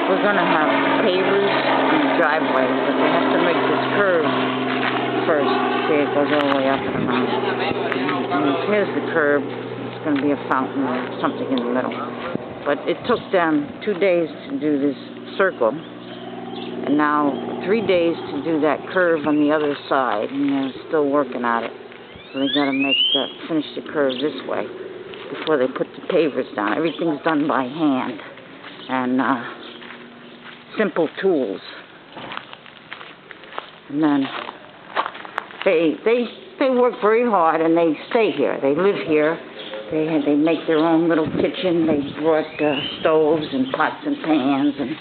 we're going to have pavers in the driveway, but they have to make this curve first. See, it goes all the way up and around. And here's the curb. It's going to be a fountain or something in the middle. But it took them 2 days to do this circle, and now 3 days to do that curve on the other side, and they're still working at it. So they got to finish the curve this way before they put the pavers down. Everything's done by hand and simple tools. And then they work very hard, and they stay here. They live here. They make their own little kitchen. They brought stoves and pots and pans and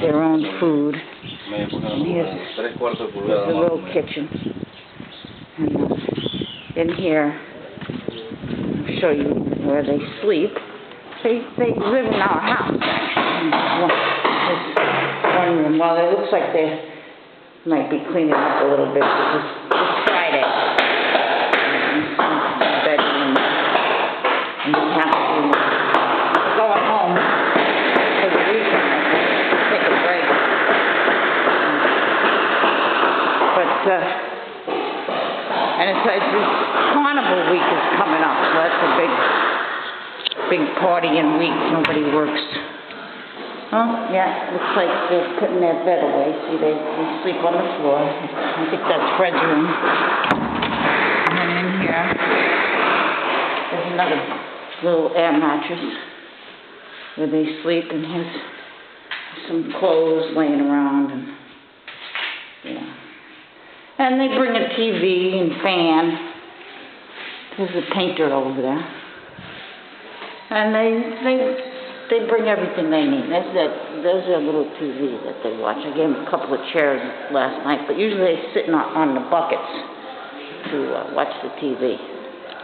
their own food. And here's the little kitchen. And in here, I'll show you where they sleep. They live in our house, actually. This one room. Well, it looks like they might be cleaning up a little bit. It's Friday. And we have to go home for the weekend, take a break. But, and it's this carnival week is coming up, so that's a big partying week. Nobody works. Oh, yeah, looks like they're putting their bed away. See, they sleep on the floor. I think that's Fred's room. And then in here, there's another little air mattress where they sleep, and here's some clothes laying around, and and they bring a TV and fan. There's a painter over there, and they bring everything they need. There's their little TV that they watch. I gave them a couple of chairs last night, but usually they sit on the buckets to watch the TV.